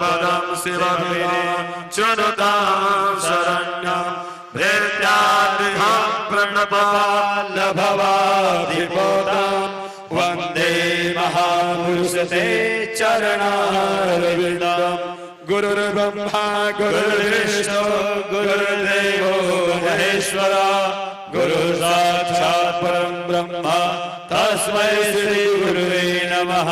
पदं शिवमिवाच्युतां शरण्यं भृत्याद्रिहं प्रणपालभवाधिपोतां वन्दे महापुरुषते चरणारविन्दम्। गुरुर्ब्रह्मा गुरुर्विष्णु गुरुर्देवो महेश्वरा गुरु साक्षात् परं ब्रह्म तस्मै श्री गुरुवे नमः।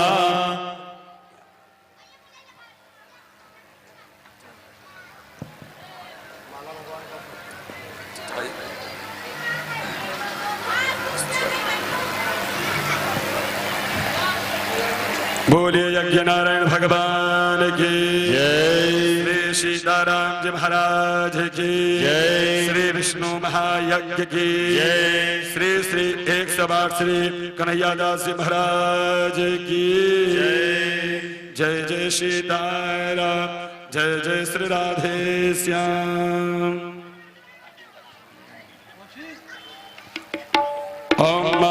बोलिए यज्ञ नारायण भगवान की जय। श्री सीताराम जी महाराज की जय। श्री विष्णु महायज्ञ की जय। श्री श्री 108 श्री कन्हैयादास जी महाराज की जय। जय जय सीताराम जय जय श्री राधे श्याम। ओम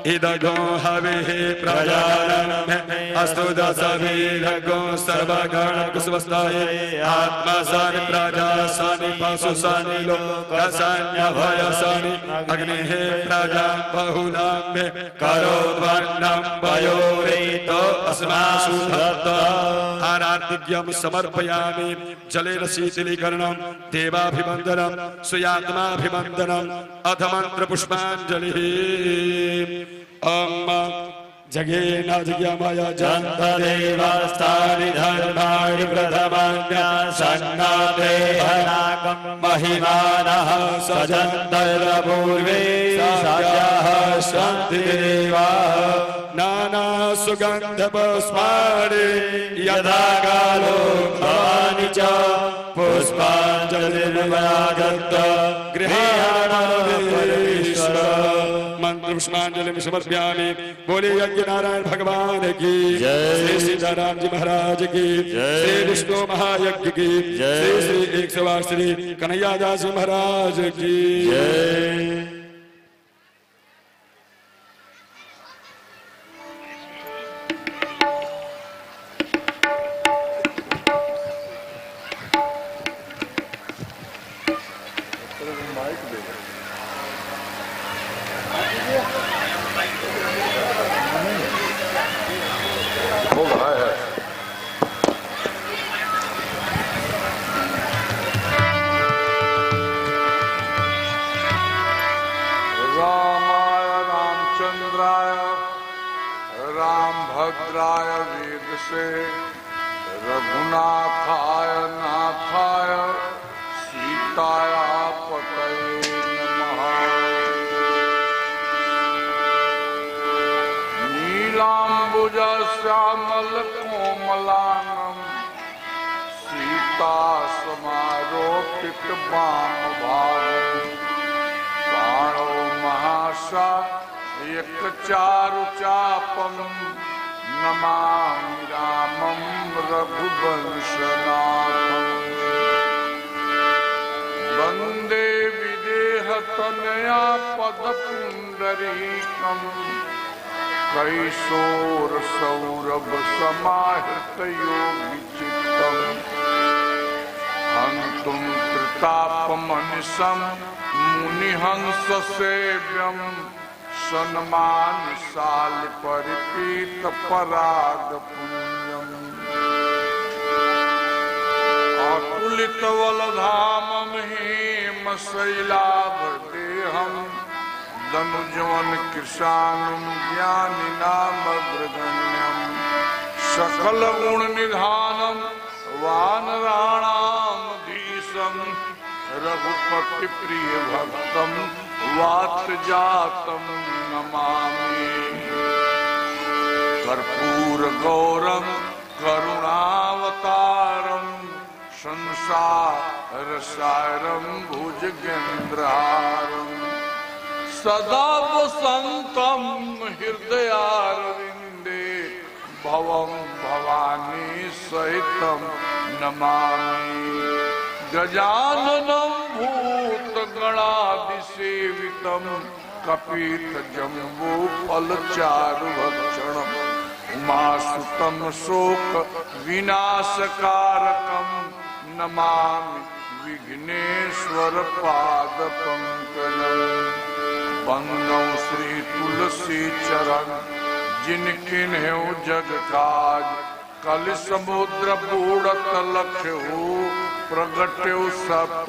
इदगो हविः प्रजानन् अस्तु दशभिर्गो सर्वगण कुशवस्थाय आत्मा सानि प्रजा सानि पशु सानि लोकसान्य भय सानि अग्निः प्रजा बहुलाम्बे करोद्वन्नं वयोरेतो अस्मासु दत्त। आराध्यं समर्पयामि जलेन शीतलीकरणं देवाभिवन्दनं स्वयात्माभिवन्दनं अथ मंत्र पुष्पाञ्जलिः। ओम जगेन जगमय जन्तदेवास्तानि धर्माणि प्रथमान्यासन्नादेहनाकं महिमानः सजन्तर्पूर्वे सायाः सन्तिदेवाः नाना सुगन्धपुष्पाणि यथा कालो भवानि च पुष्पाञ्जलिर्मयागत गृहाणामीश्वर। मंत्र पुष्पांजलि समर्पयामि। बोले यज्ञ नारायण भगवान की जय। श्री सीताराम जी महाराज की जय। श्री विष्णु महायज्ञ की जय। श्री श्री 108 श्री कन्हैयादास जी महाराज की जय। भद्राय वेदसे रघुनाथाय नाथाय सीताय पतये नमः। नीलाम्बुज श्यामल कोमलानम सीता समारोपित बाण भागम बाणो महाशा एक चारु चापम नमामि रामं रघुवंशनाथं। वन्दे विदेहतनया पदपुण्डरीकं कैशोरसौरभसमाहृतयोगिचित्तम् हन्तुं प्रतापमनिशं मुनिहंससेव्यम् सन्मानशाल परिपीत पराग पुण्यम। अतुलित वलधामं हेमशैलाभदेहं दनुजवन कृशानं ज्ञानिनामग्रगण्यं सकल गुण निधानं वानराणामधीशं रघुपति प्रिय भक्तं वातजातं नमामि। कर्पूर गौरम करुणावतारम संसार सारम भुजगेन्द्रहारम सदा वसंतम हृदयारविंदे भवं भवानी सहितं नमामि। गजाननं भूतगणाधिसेवितं कपितजम्बूफलचारुभक्षणं उमासुतं शोक विनाशकारकं नमामि विघ्नेश्वर पाद पंकजं। वंदौ श्री तुलसी चरण जिनकिन्हु जग काज, कल समुद्र बूढ़त लख्यु प्रगट्यु सप्त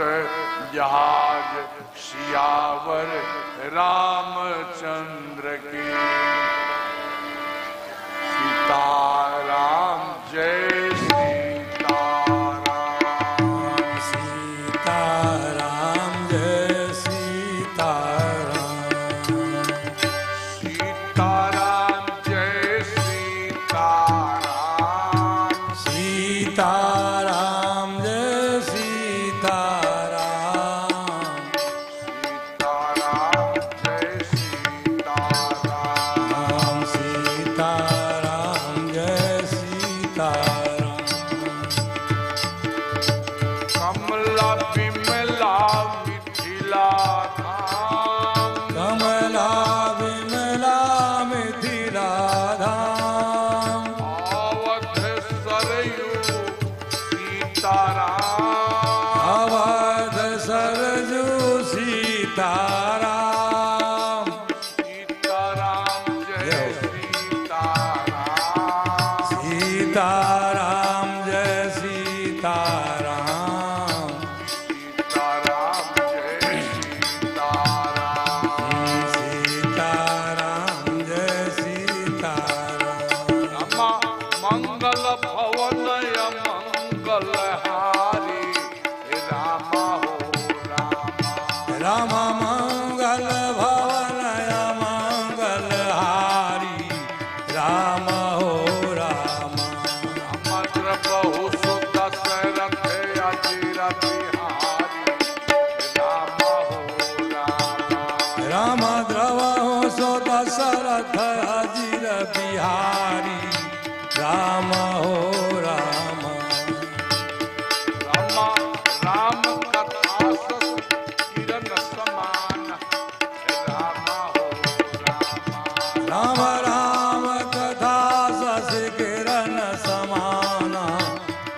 जहाज। सियावर रामचंद्र की। सीताराम जय सीताराम। सीताराम जय सीताराम। सीताराम जय सीताराम। सीताराम जय सीताराम। सीताराम जय सीताराम। सीताराम जय सीताराम। कमला विमला मिथिला धाम। कमला विमला मिथिला धाम। अवध सरयू सीताराम। अवध सरजू सीताराम। सीताराम जय सीताराम। सीताराम जय सीताराम। सीताराम जय सीताराम। सीताराम जय सीताराम। रमा मंगल भवनय मंगलहारी। राम हो राम। राम मंगल भवनय मंगलहारी। राम हो राम। मद्र बहु सुत दशरथ अजिर बिहारी। राम हो राम। राम द्रवहु सो दशरथ अजिर बिहारी। राम हो राम। राम राम कथा किरण समान। राम हो राम। राम राम कथा सस किरण समान।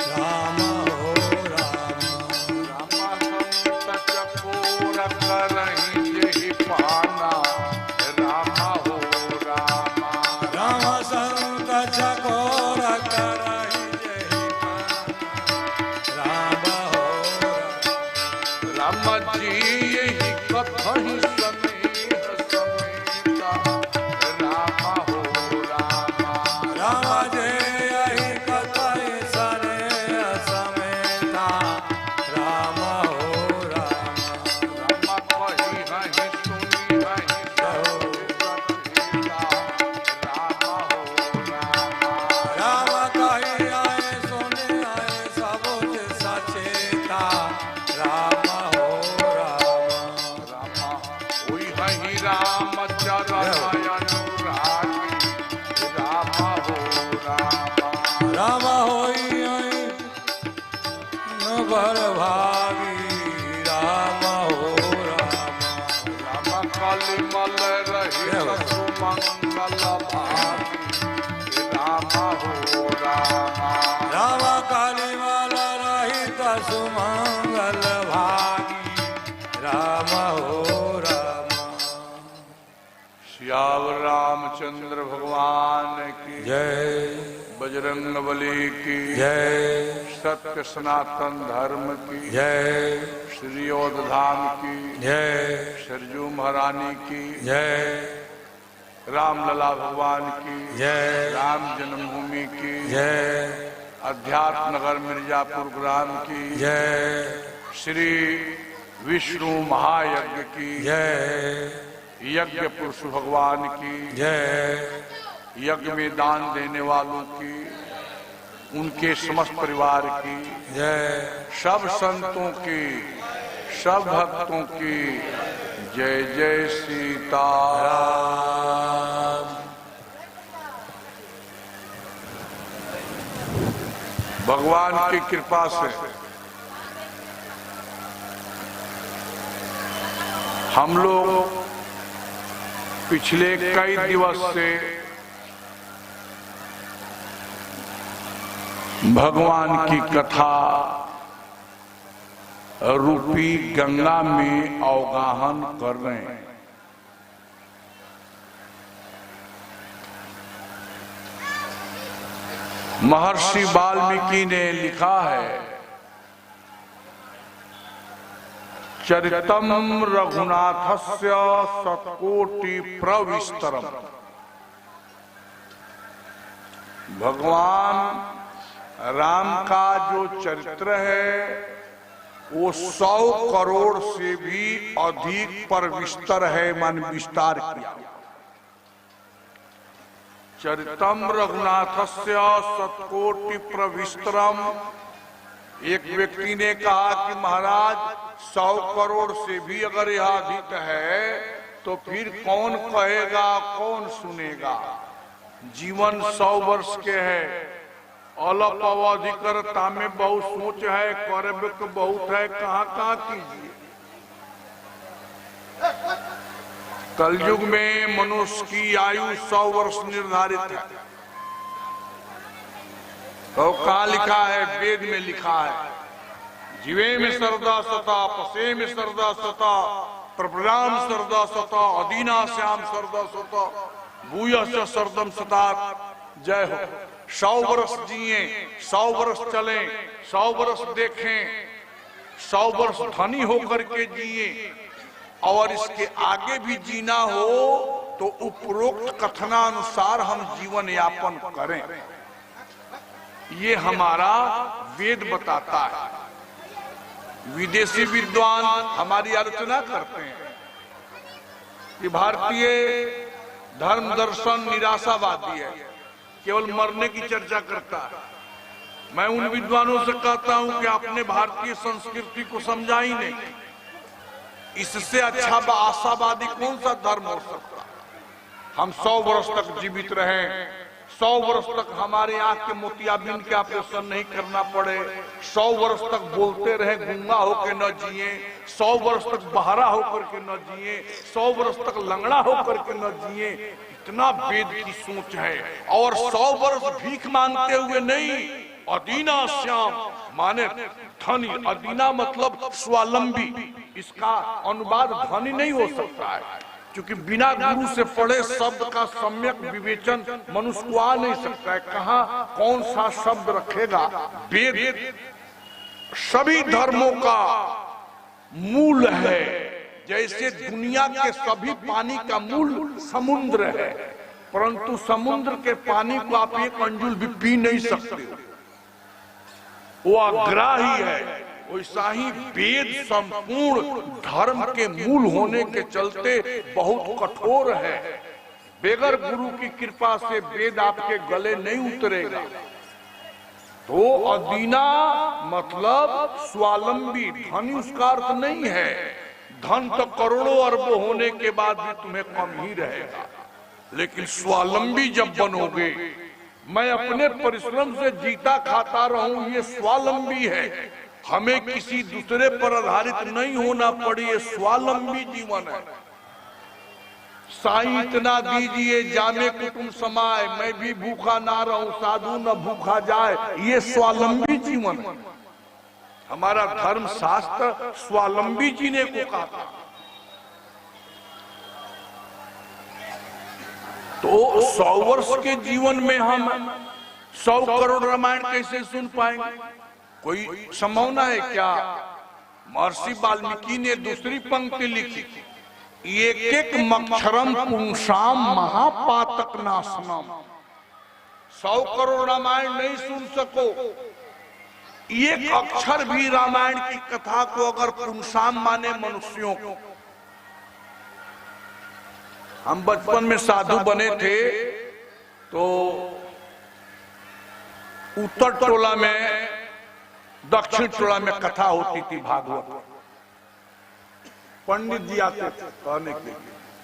राम हो राम। राम संत चकोर करहि जेहि पाना। राम हो राम। राम संत चकोर करहि जेहि पाना। राम हो राम। राम जी यही कथहि समेत समेता। राम हो राम। राम जय कथय सने समेता। राम हो राम। राम कहि हहि सुनि हहि सचेता। राम हो राम। राम कहि आए सुने आए सबुझ सचेता। राम हो राम। राम ओहि हहि राम चरण अनुरागी। राम हो राम। राम होई बर भागी। राम हो राम। राम कलिमल रहित सुमंगल भागी। राम हो राम। राम कालीमल रहित सुमंगल भागी। राम हो राम। श्यावर रामचंद्र भगवान की जय। बजरंग बली की जय। सत्य सनातन धर्म की जय। श्री योध धाम की जय। सरजू महारानी की जय। रामलला भगवान की जय। राम जन्मभूमि की जय। अध्यात्म नगर मिर्जापुर ग्राम की जय। श्री विष्णु महायज्ञ की जय। यज्ञ पुरुष भगवान की जय। यज्ञ में दान देने वालों की, उनके समस्त परिवार की जय। सब संतों की, सब भक्तों की जय जय सीताराम। भगवान की कृपा से हम लोग पिछले कई दिवस से भगवान की कथा रूपी गंगा में अवगाहन कर रहे हैं। महर्षि वाल्मीकि ने लिखा है, चरितम रघुनाथस्य शतकोटि प्रविस्तरम। भगवान राम का जो चरित्र है वो 100 करोड़ से भी अधिक पर विस्तर है, मान विस्तार किया। चरितम रघुनाथस्य शतकोटि प्रविस्तरम। एक व्यक्ति ने कहा कि महाराज 100 करोड़ से भी अगर यह अधिक है तो फिर कौन कहेगा, कौन सुनेगा। जीवन 100 वर्ष के है, अल्प अवधि करता में बहुत सोच है, कर्म तो बहुत है, कहाँ कहाँ कीजिए। कलयुग में मनुष्य की आयु 100 वर्ष निर्धारित है। तो कहाँ लिखा है? वेद में लिखा है, जीवे में सर्दा सता, पसे में सर्दा सता, प्रभुराम सर्दा सता, अदीना श्याम सर्दा सता, भूयस्य सर्दम सता। जय हो। 100 वर्ष जिए, 100 वर्ष चले, 100 वर्ष देखें, 100 वर्ष धनी होकर के जिए, और इसके आगे भी जीना हो तो उपरोक्त कथनानुसार हम जीवन यापन करें। ये हमारा वेद बताता है। विदेशी विद्वान हमारी आलोचना करते हैं कि भारतीय धर्म दर्शन निराशावादी है, केवल मरने की चर्चा करता है। मैं उन विद्वानों से कहता हूं कि आपने भारतीय संस्कृति को समझा ही नहीं। इससे अच्छा आशावादी कौन सा धर्म हो सकता? हम 100 वर्ष तक जीवित रहें, 100 वर्ष तक हमारे आंख के मोतियाबिंद के ऑपरेशन नहीं करना पड़े, 100 वर्ष तक बोलते रहे, गूंगा होकर न जिए, 100 वर्ष तक बहरा होकर के न जिए, 100 वर्ष तक लंगड़ा होकर के न जिए। इतना वेद की सोच है। और 100 वर्ष भीख मांगते हुए नहीं, अदीना श्याम माने धनी। अदीना मतलब स्वावलंबी। इसका अनुवाद धनी नहीं हो सकता है, क्योंकि बिना गुरु से पढ़े शब्द का सम्यक विवेचन मनुष्य को आ नहीं सकता है। कहाँ कौन सा शब्द रखेगा? वेद सभी धर्मों का मूल है। जैसे दुनिया के सभी पानी का मूल समुद्र है, परंतु समुद्र के पानी को आप एक अंजुल भी पी नहीं सकते, वो अग्राही है। वैसा ही वेद संपूर्ण धर्म के मूल होने के चलते बहुत कठोर है। बेगर गुरु की कृपा से वेद आपके गले नहीं उतरेगा। तो अदीना मतलब स्वावलंबी। धनी उसका अर्थ नहीं है। धन तो करोड़ों अरबों होने के बाद भी तुम्हें कम ही रहेगा, लेकिन स्वावलंबी जब बनोगे, मैं अपने परिश्रम से जीता खाता रहूं, ये स्वावलंबी है। हमें किसी दूसरे पर आधारित नहीं होना पड़े, ये स्वावलंबी जीवन है। साईं इतना दीजिए जामे कुटुंब समाए, मैं भी भूखा ना रहूं, साधु न भूखा जाए, ये स्वावलंबी जीवन है। हमारा धर्म शास्त्र स्वावलंबी जीने को कहता। तो 100 वर्ष के जीवन में हम 100 करोड़ रामायण कैसे सुन पाएंगे? कोई संभावना है क्या? महर्षि वाल्मीकि ने दूसरी पंक्ति लिखी, एक एक मक्षरम पुंसाम महापातक नाशनम। 100 करोड़ रामायण नहीं सुन सको, एक अक्षर भी रामायण की कथा को अगर पुंसाम माने मनुष्यों को। हम बचपन में साधु बने थे तो उत्तर टोला में, दक्षिण टोला में कथा होती थी भागवत। पंडित जी आते थे कहने के लिए,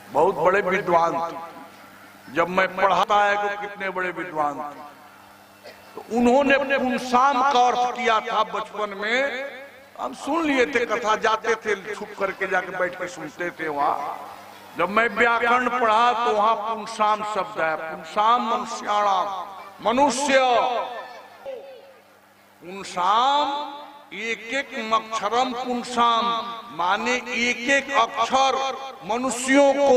बहुत बड़े विद्वान थे। जब मैं पढ़ाता है तो कितने बड़े विद्वान थे। तो उन्होंने पुंसाम का अर्थ किया था बचपन में। हम सुन लिए थे कथा, जाते थे छुप करके जाके बैठ के सुनते थे वहां। जब मैं व्याकरण पढ़ा तो वहां पुंसाम शब्द है। पुंसाम मनुष्याणाम, मनुष्य। पुंसाम एक एक अक्षरम पुंसाम माने एक एक अक्षर मनुष्यों को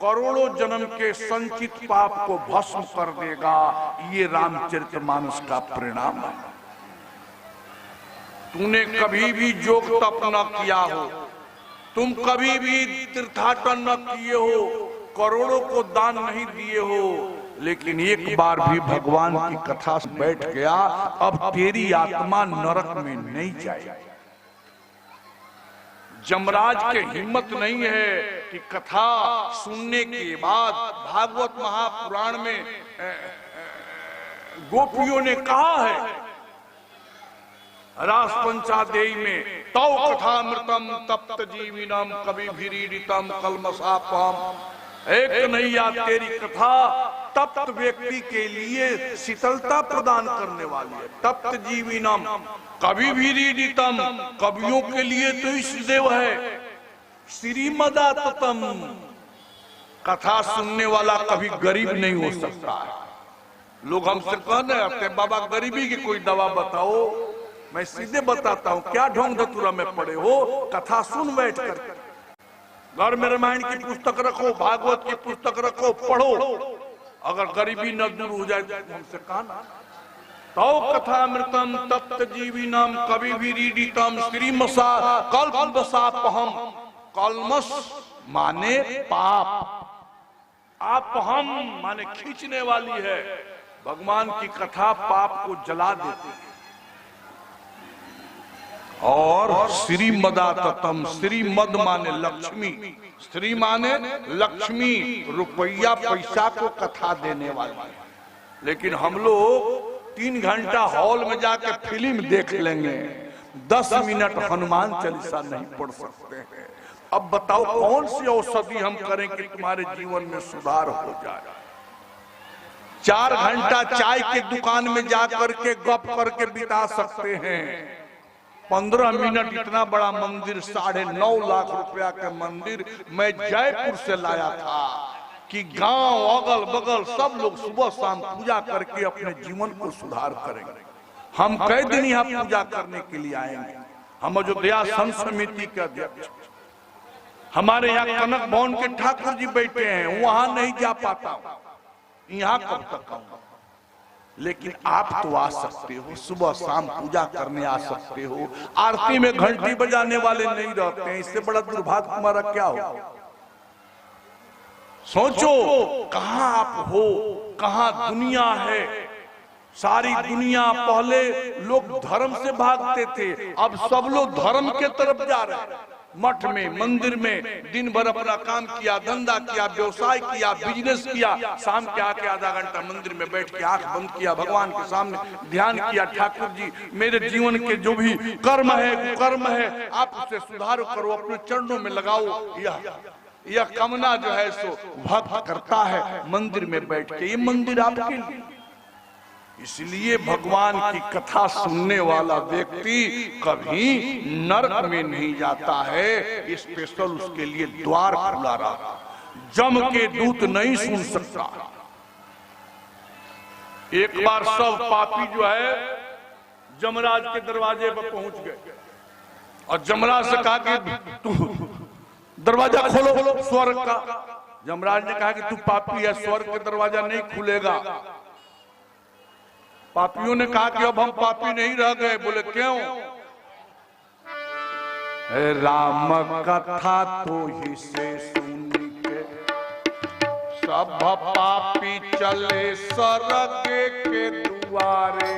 करोड़ों जन्म के संचित पाप को भस्म कर देगा। ये रामचरितमानस का परिणाम है। तूने कभी भी जोग तप न किया हो, तुम कभी भी तीर्थाटन न किए हो, करोड़ों को दान नहीं दिए हो, लेकिन एक बार भी भगवान की कथा से बैठ गया, अब तेरी आत्मा नरक में नहीं जाएगी। जमराज के हिम्मत नहीं है कि कथा सुनने के बाद, भागवत महापुराण में गोपियों ने कहा है रास पंचादेय में, तौ कथामृतम तप्त जीविनम कवि भीरीडितम कलमसापम। एक नहीं याद, तेरी कथा तप्त व्यक्ति के लिए शीतलता प्रदान करने वाली है। तप्त जीविनम कवि भीरीडितम, कवियों के लिए तो इष्टदेव है। श्रीमदाततम, कथा सुनने वाला कभी गरीब नहीं हो सकता है। लोग हमसे कहने आते बाबा गरीबी की कोई दवा बताओ, मैं सीधे बताता हूँ, क्या ढोंग धतूरा में पड़े हो, कथा सुन बैठ कर। घर में रामायण की पुस्तक रखो, भागवत की पुस्तक रखो, पढ़ो। अगर गरीबी न दूर हो जाए तो हमसे कहना। तौ कथामृतम तप्त जीविनम कवि भीरीडितम श्रीमसा कल्पवसापहम। कलमस माने पाप, आपहम माने खींचने वाली है। भगवान की कथा पाप को जला देती है। और श्रीमदाततम, श्रीमद माने लक्ष्मी, श्री माने लक्ष्मी, रुपया पैसा को कथा देने वाली है। लेकिन हम लोग 3 घंटा हॉल में जाके फिल्म देख लेंगे, 10 मिनट हनुमान चालीसा नहीं पढ़ सकते हैं। अब बताओ कौन सी औषधि हम करें कि तुम्हारे जीवन में सुधार हो जाए। 4 घंटा चाय की दुकान में जाकर के गप करके बिता सकते हैं। 15 मिनट इतना बड़ा मंदिर, 9.5 लाख रुपया का मंदिर मैं जयपुर से लाया था कि गांव अगल बगल सब लोग सुबह शाम पूजा करके अपने जीवन को सुधार करेंगे। हम कई दिन यहाँ पूजा करने के लिए आएंगे। हम अयोध्या संत समिति के अध्यक्ष, हमारे यहाँ कनक भवन के ठाकुर जी बैठे हैं, वहां नहीं जा पाता, यहाँ कब तक आऊंगा। लेकिन आप तो आ सकते हो, सुबह शाम पूजा करने आ सकते हो। आरती में घंटी बजाने वाले नहीं रहते हैं, इससे बड़ा दुर्भाग्य हमारा क्या हो। सोचो कहां आप हो, कहां दुनिया है। सारी दुनिया, पहले लोग धर्म से भागते थे, अब सब लोग धर्म के तरफ जा रहे हैं। मठ में, मंदिर में दिन भर अपना काम किया, धंधा किया, व्यवसाय किया, बिजनेस किया, शाम के आके आधा घंटा मंदिर में बैठ के आंख बंद किया, भगवान के सामने ध्यान किया, ठाकुर जी मेरे जीवन के जो भी कर्म है, कर्म है, आप उसे सुधार करो, अपने चरणों में लगाओ। यह कामना जो है सो भक्त करता है मंदिर में बैठ के। ये मंदिर आपके लिए, इसलिए भगवान की कथा सुनने वाला व्यक्ति कभी नरक में नहीं जाता है। स्पेशल उसके लिए द्वार खुला रहा, जम के दूत नहीं सुन सकता। एक बार सब पापी जो है जमराज के दरवाजे पर पहुंच गए और जमराज से कहा कि तू दरवाजा खोलो स्वर्ग का। जमराज ने कहा कि तू पापी है, स्वर्ग का दरवाजा नहीं खुलेगा। पापियों ने कहा कि अब हम पापी नहीं रह गए। बोले क्यों? राम कथा तो ही से सुन के सब पापी चले स्वर्ग के दुआरे।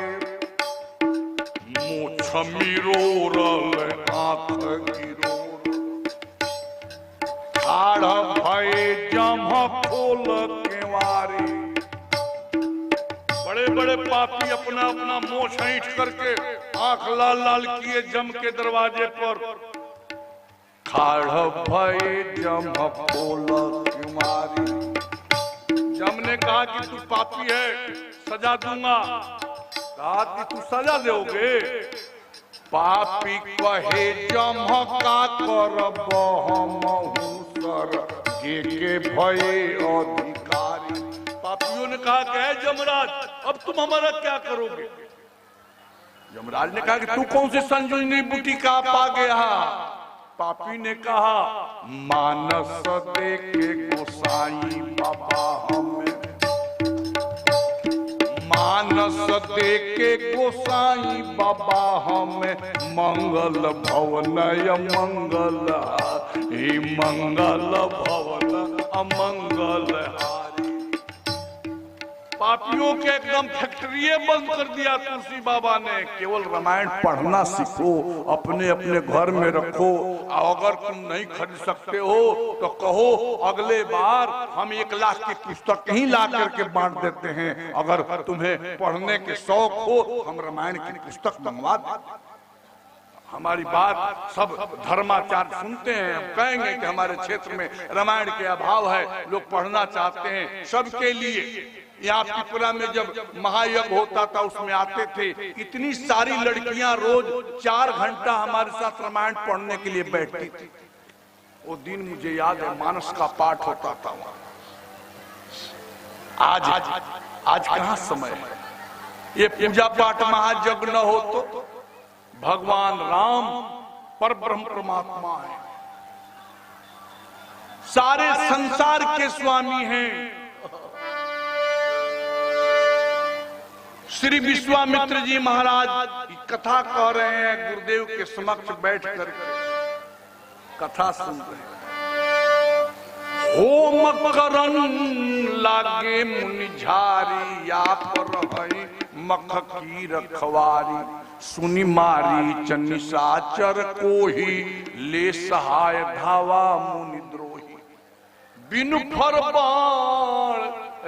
मूछ मिरोरल आंख गिरो, ठाड़ भय जम खोल केवारी। बड़े बड़े पापी अपना अपना मुंह छींट करके आंख लाल लाल किए जम के दरवाजे पर। खाड़ भय जम खोल केवारी। जम ने कहा कि तू पापी है, सजा दूंगा। कहा कि तू सजा दोगे? पापी कहे जम का करब हमहु के भय अधिकारी। पापियों ने कहा कि जमराज अब तुम हमारा क्या करोगे? यमराज ने कहा कि तू कौन सी संजीवनी बूटी का पा गया? पापी ने कहा मानस दे के गोसाई बाबा हमें, मानस दे के गोसाई बाबा हमें मंगल भवन अमंगल, हे मंगल भवन अमंगल हारी। पापियों के एकदम फैक्ट्री बंद कर दिया तुलसी बाबा ने। केवल रामायण पढ़ना सीखो, अपने अपने घर में रखो। अगर तुम नहीं खरीद सकते हो तो कहो अगले बार हम 1 लाख की पुस्तक ही ला करके बांट देते हैं। अगर तुम्हें पढ़ने के शौक हो हम रामायण की पुस्तक मंगवा दें। हमारी बात सब धर्माचार्य सुनते हैं। हम कहेंगे कि हमारे क्षेत्र में रामायण के अभाव है, लोग पढ़ना चाहते हैं सबके लिए। यहाँ त्रिपुरा में जब महायज्ञ होता था उसमें आते थे, इतनी सारी लड़कियां रोज 4 घंटा हमारे साथ रामायण पढ़ने के लिए बैठती थी। वो दिन मुझे याद है, मानस का पाठ होता था वहां। आज कहाँ समय है? ये पूजा पाठ महायज्ञ न हो तो भगवान राम पर ब्रह्म परमात्मा है, सारे संसार के स्वामी हैं। श्री विश्वामित्र जी महाराज की कथा कह रहे हैं, गुरुदेव के समक्ष बैठ कर कथा सुन रहे हैं। होम करन लागे मुनि झारी, या पर है मख की रखवारी। सुनी मारी चनिसाचर कोही, ले सहाय धावा मुनि द्रोही। बिनु फर बाण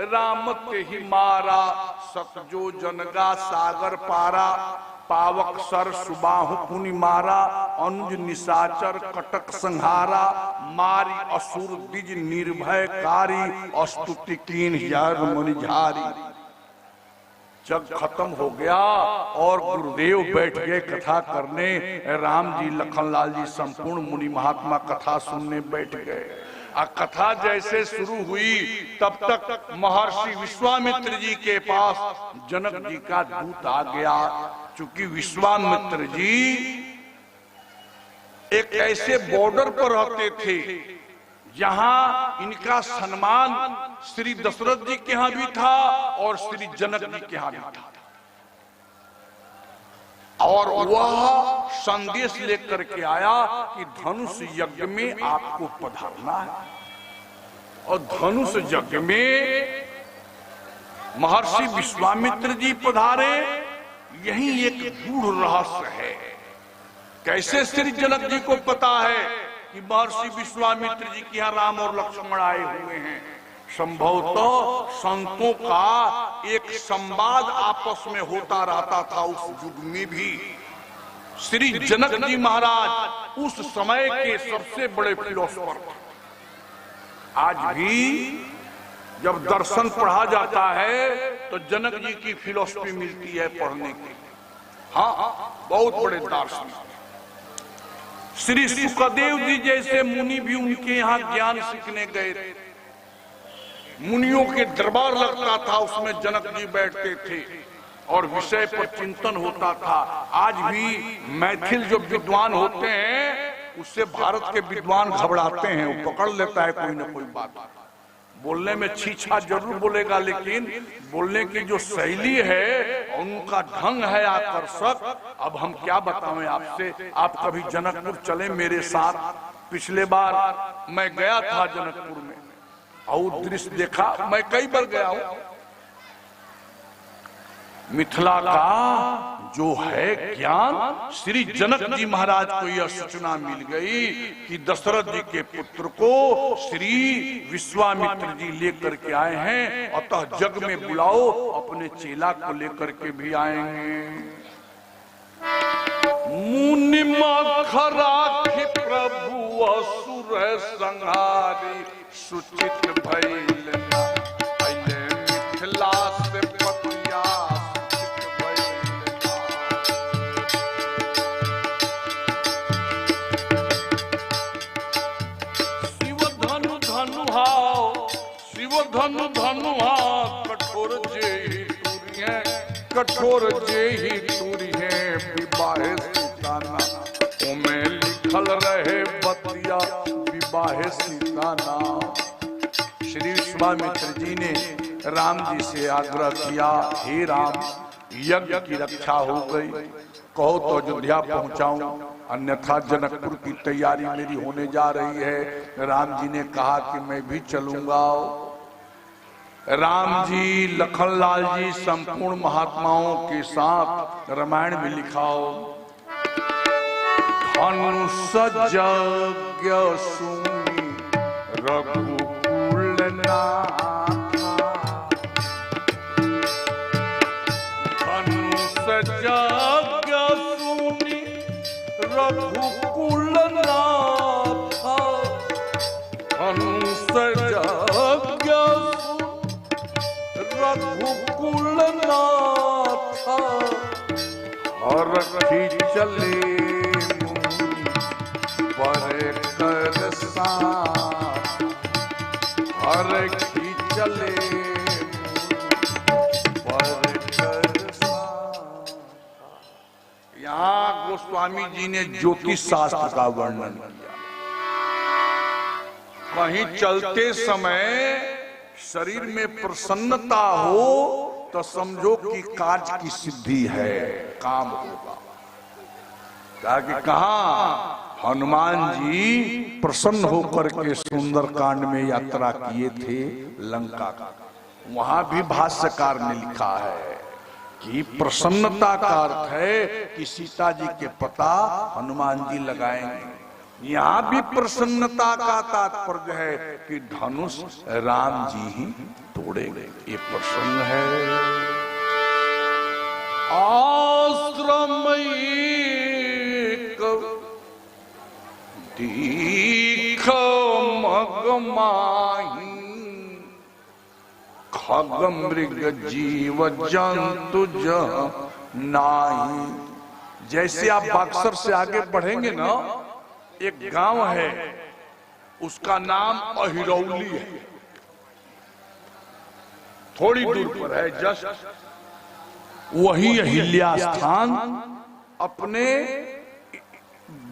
राम ते ही मारा, सतजो जनगा सागर पारा। पावक सर सुबाहु पुनि मारा, अनुज निशाचर कटक संहारा। मारी असुर द्विज निर्भयकारी, अस्तुति कीन यार मुनि झारी। जग खत्म हो गया और गुरुदेव बैठ गए कथा करने। राम जी, लखनलाल जी, संपूर्ण मुनि महात्मा कथा सुनने बैठ गए। कथा जैसे शुरू हुई तब तक महर्षि विश्वामित्र जी के पास जनक जी का दूत आ गया। चूंकि विश्वामित्र जी एक ऐसे बॉर्डर पर रहते थे जहां इनका सम्मान श्री दशरथ जी के यहाँ भी था और श्री जनक जी के यहाँ भी था। और वह संदेश लेकर के आया कि धनुष यज्ञ में आपको पधारना है। और धनुष यज्ञ में महर्षि विश्वामित्र जी पधारे। यही एक गूढ़ रहस्य है। कैसे श्री जनक जी को पता है कि महर्षि विश्वामित्र जी के यहाँ राम और लक्ष्मण आए हुए हैं? संभवतः संतों का एक संवाद आपस में होता रहता था उस युग में भी। श्री जनक जी महाराज उस समय के सबसे बड़े फिलोसोफर थे। आज भी जब दर्शन पढ़ा जाता है तो जनक जी की फिलोसफी मिलती है पढ़ने की। हाँ, बहुत बड़े दार्शनिक। श्री सुखदेव जी जैसे मुनि भी उनके यहाँ ज्ञान सीखने गए थे। मुनियों के दरबार लगता था, उसमें जनक जी बैठते थे और विषय पर चिंतन होता था। आज भी मैथिल जो विद्वान होते हैं उससे भारत के विद्वान घबराते हैं। वो पकड़ लेता है कोई ना कोई बात। बोलने में छीछा जरूर बोलेगा, लेकिन बोलने की जो शैली है, उनका ढंग है आकर्षक। अब हम क्या बताएं आपसे। आप कभी जनकपुर चले मेरे साथ। पिछले बार मैं गया था जनकपुर में और दृश्य देखा। मैं कई बार गया हूं। मिथिला का जो है ज्ञान, श्री जनक जी महाराज को यह सूचना मिल गई कि दशरथ जी के पुत्र को श्री विश्वामित्र जी लेकर के आए हैं। अतः जग में बुलाओ, अपने चेला को लेकर के भी आएंगे। मुनि मखराखि प्रभु असुर संहारी, सुचित भइल मिथिला से पतिया सुचित भइल। शिव धनु धनुहाओ, शिव धनु धनुहा, कठोर जे ही टूरी है, कठोर जे ही टूरी है। विवाहे सीता नाम, उमें लिखल रहे बतिया विवाहे सीता नाम। श्री विश्वामित्र जी ने राम जी से आग्रह किया, हे राम, यज्ञ की रक्षा हो गई, कहो तो अयोध्या पहुंचाऊं, अन्यथा जनकपुर की तैयारी मेरी होने जा रही है। राम जी ने कहा कि मैं भी चलूंगा। राम जी, लखनलाल जी संपूर्ण महात्माओं के साथ रामायण में लिखाओ, धनुष यज्ञ सुनी रघुकुल नाथा, धनुष यज्ञ सुनी रघुकुल नाथा, धनुष यज्ञ रघुकुल नाथा, हरखी चले पर कर साथ, हरखी चले पर कर साथ। यहाँ गोस्वामी जी ने ज्योतिष शास्त्र का वर्णन किया। कहीं चलते समय शरीर में प्रसन्नता हो तो समझो कि कार्य की सिद्धि है, काम होगा। ताकि कहा हनुमान जी प्रसन्न होकर के सुंदर कांड में यात्रा किए थे लंका का, वहां भी भाष्यकार ने लिखा है कि प्रसन्नता का अर्थ है कि सीता जी के पता हनुमान जी लगाएंगे। यहाँ भी प्रसन्नता का तात्पर्य है कि धनुष राम जी ही तोड़ेंगे, ये प्रसन्न है। आश्रम दीख मगमाही, खग मृग जीव जंतु नाही। जैसे आप बक्सर से आगे बढ़ेंगे ना, एक गांव है, उसका नाम अहिरौली है, थोड़ी दूर पर है जस्ट। वही अहिल्या स्थान अपने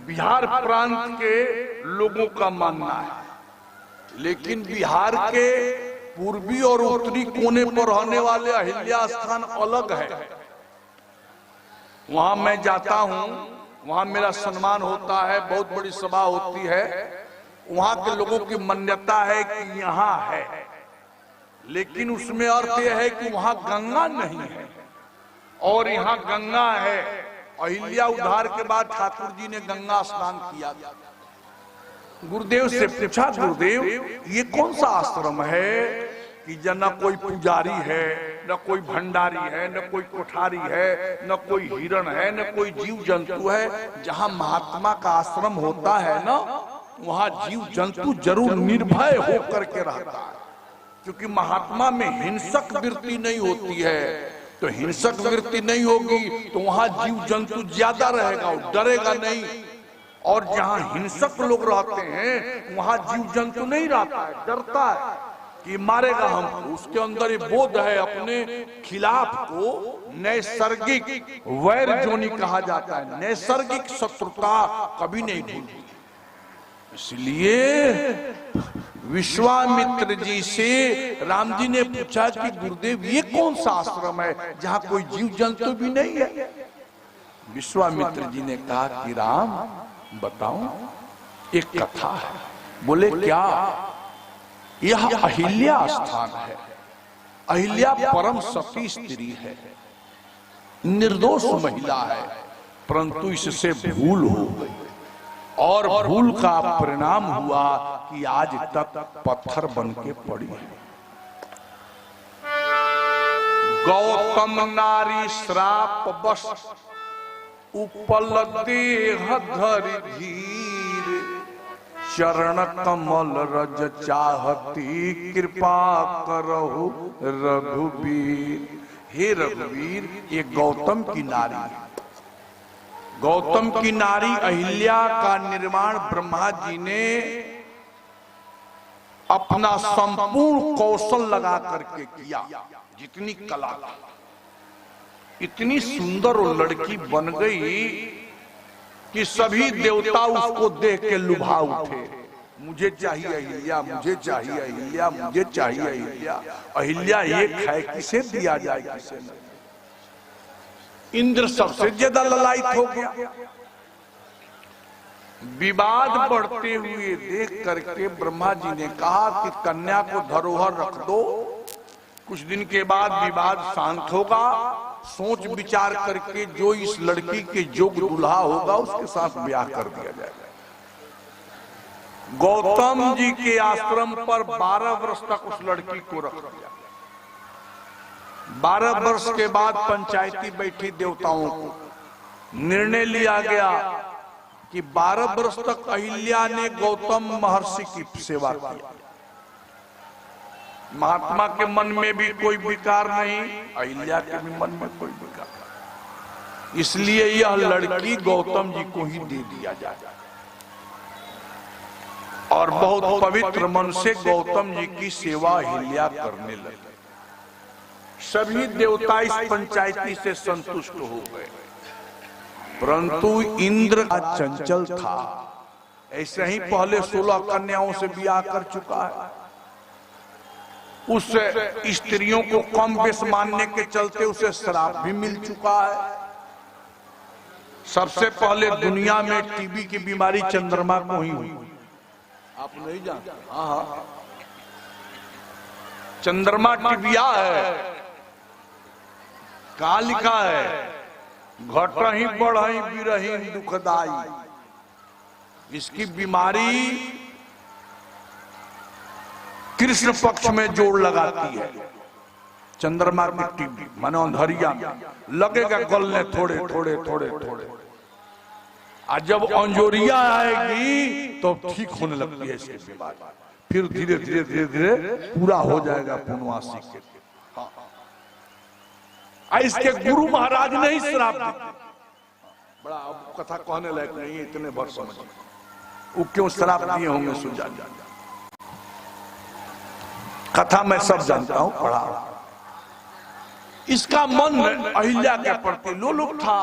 बिहार प्रांत के लोगों का मानना है, लेकिन बिहार के पूर्वी और उत्तरी कोने पर रहने वाले अहिल्या स्थान अलग है। वहां मैं जाता हूं, वहां मेरा सम्मान होता है, बहुत बड़ी सभा होती है। वहां के लोगों की मान्यता है कि यहाँ है, लेकिन उसमें अर्थ यह है कि वहां गंगा नहीं है और यहाँ गंगा है। अहिल्या उद्धार के बाद ठाकुर जी ने गंगा स्नान किया। गुरुदेव से पूछा, गुरुदेव ये कौन सा आश्रम है कि न कोई पुजारी है, न कोई भंडारी है, न कोई कोठारी है, न कोई हिरण है, न कोई जीव जंतु है। जहाँ महात्मा का आश्रम होता है ना, वहाँ जीव जंतु जरूर निर्भय होकर के रहता है, क्योंकि महात्मा में हिंसक वृत्ति नहीं होती है। तो हिंसक वृत्ति नहीं होगी तो वहाँ जीव जंतु ज्यादा रहेगा, डरेगा नहीं। और जहाँ हिंसक लोग रहते हैं वहाँ जीव जंतु नहीं रहता है, डरता है कि मारेगा हमको। उसके अंदर ये बोध है, अपने खिलाफ को नैसर्गिक वैर जोनी कहा जाता है, नैसर्गिक शत्रुता कभी नहीं भूलती। इसलिए विश्वामित्र जी से राम जी ने पूछा कि गुरुदेव ये कौन सा आश्रम है जहाँ कोई जीव जंतु भी नहीं है। विश्वामित्र जी ने कहा कि राम बताऊं, एक कथा है। बोले क्या? यह अहिल्या स्थान है। अहिल्या परम सती स्त्री है, निर्दोष महिला है, परंतु इससे भूल हो गई और भूल का परिणाम हुआ कि आज तक पत्थर बन के पड़ी है। गौतम नारी श्राप बस उपल देह धरि धीर, चरण कमल रज चाहती कृपा करहु रघुवीर। हे रघुवीर, ये गौतम की नारी है। गौतम की नारी अहिल्या का निर्माण ब्रह्मा जी ने अपना संपूर्ण कौशल लगा करके किया, जितनी कला थी। इतनी सुंदर वो लड़की बन गई कि सभी देवता उसको देख के लुभा उठे। मुझे चाहिए अहिल्या, मुझे चाहिए अहिल्या, मुझे चाहिए अहिल्या। अहिल्या एक है, किसे दिया जाए किसे नहीं। इंद्र सबसे ज्यादा ललायित हो गया। विवाद बढ़ते हुए देख करके ब्रह्मा जी ने कहा कि कन्या को धरोहर रख दो, कुछ दिन के बाद विवाद शांत होगा। सोच विचार करके जो इस लड़की के योग्य दूल्हा होगा उसके साथ ब्याह कर दिया जाएगा। गौतम जी के आश्रम पर 12 वर्ष तक उस लड़की को रख दिया। 12 वर्ष के बाद पंचायती बैठी देवताओं को निर्णय लिया गया कि 12 वर्ष तक अहिल्या ने गौतम महर्षि की सेवा की। महात्मा के मन में भी कोई विकार नहीं, अहिल्या के भी मन में कोई विकार नहीं, इसलिए यह लड़की गौतम जी को ही दे दिया जाए। और बहुत पवित्र मन से गौतम जी की सेवा अहिल्या करने लगे। सभी देवता इस पंचायती से संतुष्ट हो गए, परंतु इंद्र चंचल था। ऐसे ही पहले 16 कन्याओं से ब्याह कर चुका है। उस स्त्रियों को कम बेस मानने के चलते उसे श्राप भी मिल चुका है। सबसे पहले दुनिया में टीबी की बीमारी चंद्रमा को ही हुई, आप नहीं जानते? हाँ, चंद्रमा टीबिया है। कहा लिखा है, घटहि बढ़हि बिरहि दुखदाई। इसकी बीमारी कृष्ण पक्ष में जोड़ लगाती है। चंद्रमा की टीबी मानो अंधरिया लगेगा गलने थोड़े थोड़े थोड़े थोड़े, और जब अंजोरिया आएगी तो ठीक होने लगती है इसकी बीमारी। फिर धीरे धीरे धीरे धीरे पूरा हो जाएगा पूर्णवासी के। इसके गुरु महाराज ने ही श्राप दिया। बड़ा अब कथा कहने लायक नहीं है, इतने वर्ष समझ वो क्यों श्राप दिए होंगे सुझा जा। कथा मैं सब जानता हूं, पढ़ा। इसका मन अहिल्या के प्रति लोलुप था।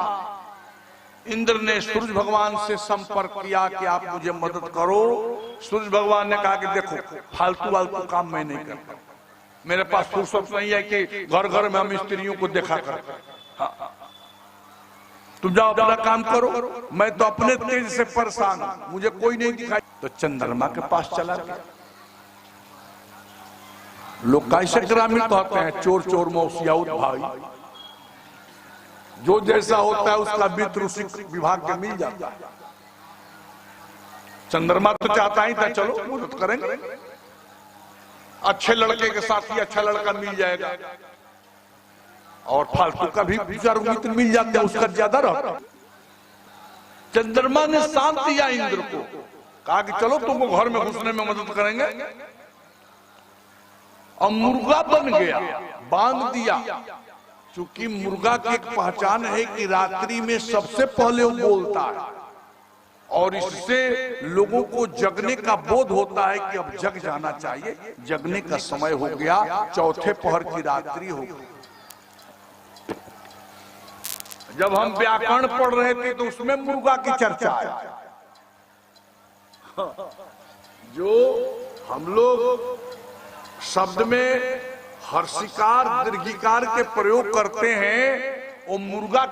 इंद्र ने सूरज भगवान से संपर्क किया कि आप मुझे मदद करो। सूरज भगवान ने कहा कि देखो, फालतू वालतू काम मैं नहीं करता, मेरे पास फुर्सत नहीं है कि घर घर में हम स्त्रियों को देखा करते। हाँ, तुम जाओ अपना काम करो, मैं तो अपने तेज से परेशान हूं, मुझे कोई नहीं दिखाई। तो चंद्रमा के पास चला गया। लोग कैसे ग्रामीण कहते हैं, चोर चोर मौसियाउत भाई। जो जैसा होता है उसका वित्त ऋषि विभाग के मिल जाता है। चंद्रमा तो चाहता ही था चलो मदद करेंगे, अच्छे लड़के के साथ ही अच्छा लड़का मिल जाएगा, और फालतू का भी विचार मिल जाता है, उसका ज्यादा रहता। चंद्रमा ने शांत दिया इंद्र को, कहा कि चलो तुमको घर में घुसने में मदद करेंगे। और मुर्गा बन गया, बांध दिया। क्योंकि मुर्गा की एक पहचान है कि रात्रि में सबसे पहले वो बोलता है, और इससे लोगों को जगने का बोध होता है कि अब जग जाना चाहिए, जगने का समय हो गया, चौथे पहर की रात्रि हो गई। जब हम व्याकरण पढ़ रहे थे तो उसमें मुर्गा की चर्चा है। जो हम लोग शब्द में हर्षिकार दीर्घिकार के प्रयोग करते हैं, वो मुर्गा